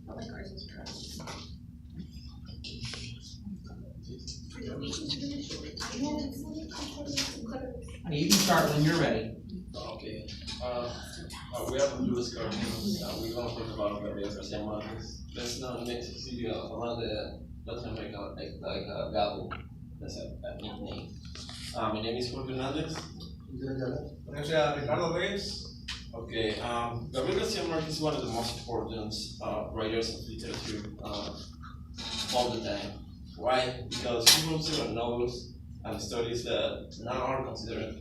You can start when you're ready. Okay. We have Luis Cardenas. We're going to talk about Gabriel Garcia Marquez. That's not Mexico City, around the Latin America, like Gabo. That's a nickname. My name is Jorge Hernandez. Ricardo Reyes. Okay. Gabriel Garcia Marquez is one of the most important writers of literature all the time. Why? Because he wrote several novels and stories that now are considered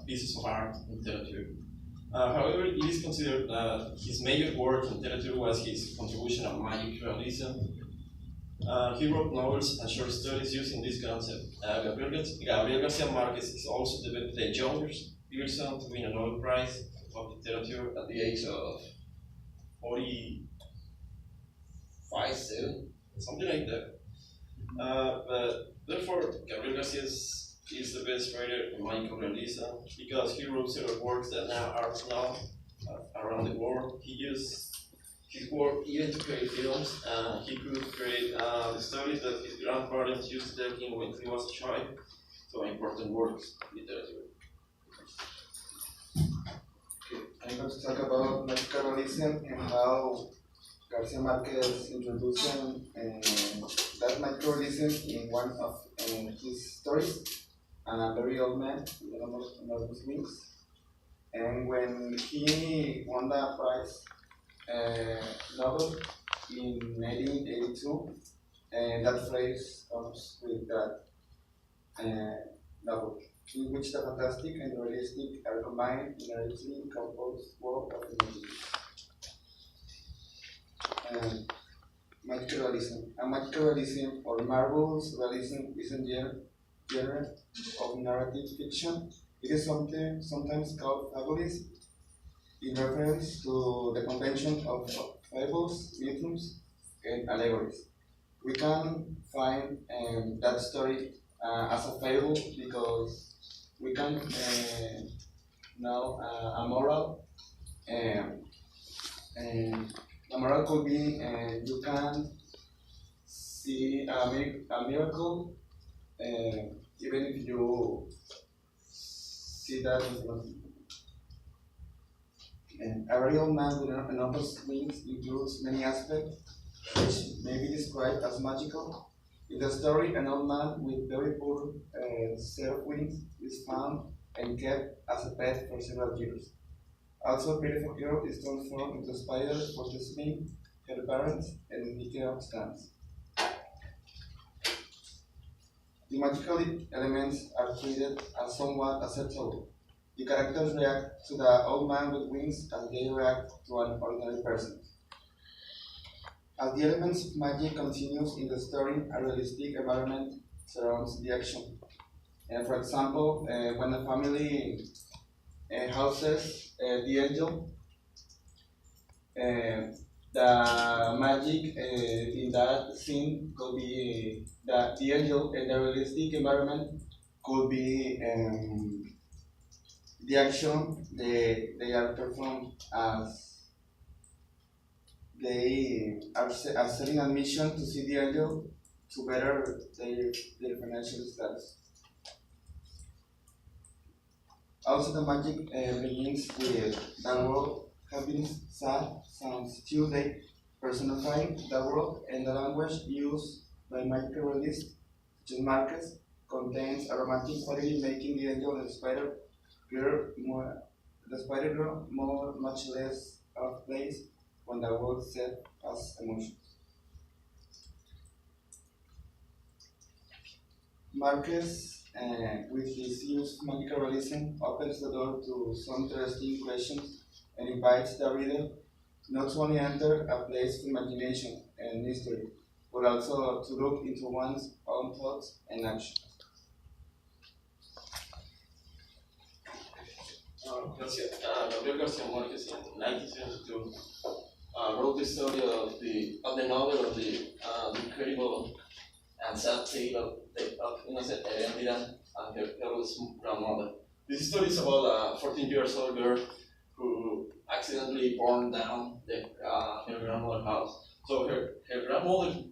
pieces of art in literature. However, it is considered that his major work in literature was his contribution of magic realism. He wrote novels and short stories using this concept. Gabriel Garcia Marquez is also the youngest person to win a Nobel Prize of Literature at the age of 45, 7, something like that. But therefore, Gabriel Garcia is the best writer in magical realism because he wrote several works that now are known around the world. He used his work even to create films. He could create the stories that his grandparents used to tell him when he was a child. So important works in literature. Okay, I'm going to talk about magical realism and how Garcia Marquez introduced that magical realism in one of his stories, and a very old man, Enormous Wings. And when he won the prize novel in 1982, and that phrase comes with that novel, in which the fantastic and realistic are combined in a richly composed world of imagination. Magical realism. A magical realism or marvelous realism is a genre of narrative fiction. It is sometimes called fabulism in reference to the convention of fables, myths, and allegories. We can find that story as a fable because we can know a moral. And the moral could be you can see a miracle even if you see that a real man with enormous wings includes many aspects which may be described as magical. In the story, an old man with very poor set of wings is found and kept as a pet for several years. Also, a beautiful girl is transformed into a spider for the swing her parents and Mickey stands. The magical elements are treated as somewhat acceptable. The characters react to the old man with wings as they react to an ordinary person. As the elements of magic continues in the story, a realistic environment surrounds the action. For example, when a family houses the angel, the magic in that scene could be that the angel in the realistic environment could be the action they are performed as they are selling admission to see the angel to better their financial status. Also, the magic begins with the world having sad sounds Tuesday, personifying the world, and the language used by magical realists, such as Marquez, contains a romantic quality, making the angel and the spider girl much less out of place when the world set as emotions. Marquez, with his use of magical realism, opens the door to some interesting questions and invites the reader not to only enter a place of imagination and mystery, but also to look into one's own thoughts and actions. Gabriel Garcia Marquez in 1972 wrote the story of the novel of the incredible and sad tale of innocent Erendira and her careless grandmother. This story is about a 14 years old girl who accidentally burned down her grandmother's house. So her grandmother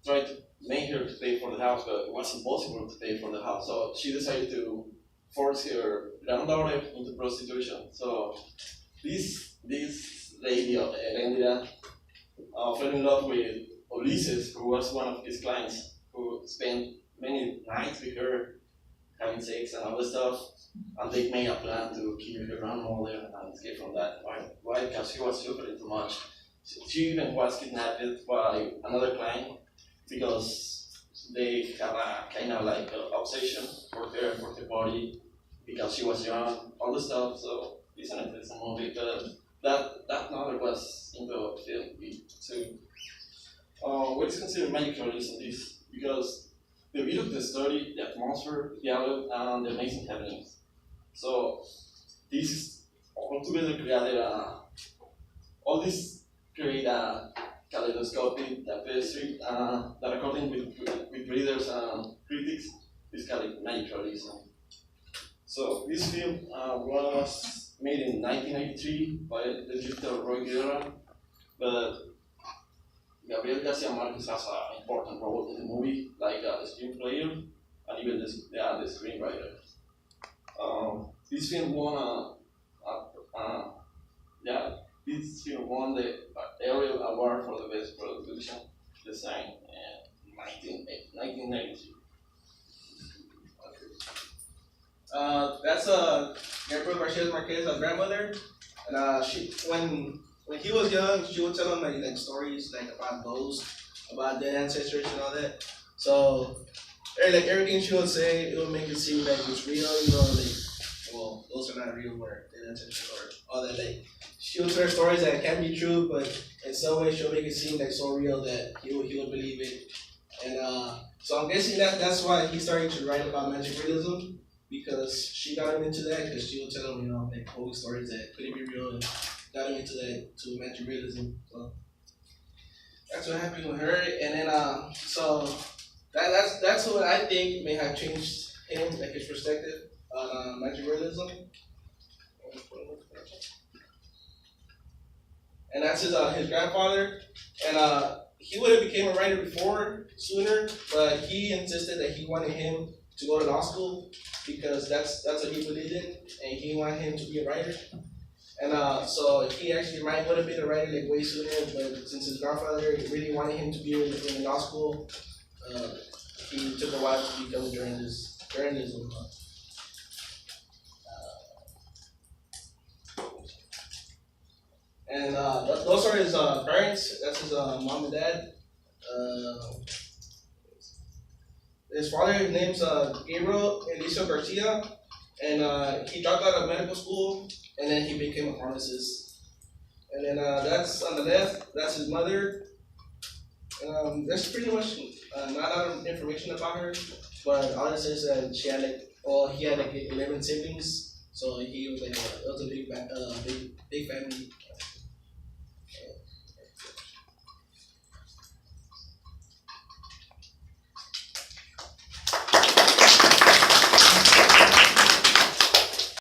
tried to make her to pay for the house, but it was impossible to pay for the house. So she decided to force her granddaughter into prostitution. So this lady, Erendira, fell in love with Ulysses, who was one of his clients, who spent many nights with her, having sex and all this stuff. And they made a plan to kill her grandmother and escape from that. Why? Because she was suffering too much. She even was kidnapped by another client because they have a kind of like obsession for her, for her body, because she was young, all the stuff. So it's an interesting movie, but that novel was into a film too. What is considered magic realism is because the beauty of the story, the atmosphere, the dialogue, and the amazing happenings. So this all together created all this create a kaleidoscopic tapestry that according with readers and critics is called magic realism. So this film was made in 1983 by the director Roy Guerra, but Gabriel Garcia Marquez has an important role in the movie, like the screenplayer and even the screenwriter. This film won this film won the Ariel Award for the best production design in 1993. That's Gabriel Garcia Marquez's grandmother, and when he was young, she would tell him like stories like about ghosts, about dead ancestors and all that. So like everything she would say, it would make it seem like it's real, well, those are not real, or dead ancestors or all that. Like she would tell stories that can't be true, but in some way she'll make it seem like so real that he would believe it. And so I'm guessing that's why he started to write about magic realism, because she got him into that, because she would tell him, like old stories that couldn't be real, and got him into that, to magic realism. So that's what happened with her. And then so that's what I think may have changed him, like his perspective on magic realism. And that's his grandfather. And he would have became a writer sooner, but he insisted that he wanted him to go to law school because that's what he believed in, and he wanted him to be a writer. And so he actually would have been a writer like way sooner, but since his grandfather really wanted him to be in law school, he took a while to become a journalism. And those are his parents. That's his mom and dad. His father, his name's Gabriel Eliseo Garcia, and he dropped out of medical school, and then he became a pharmacist. And then that's on the left, that's his mother. That's pretty much not a lot of information about her, but all it says that he had like 11 siblings, so he was like it was a big family.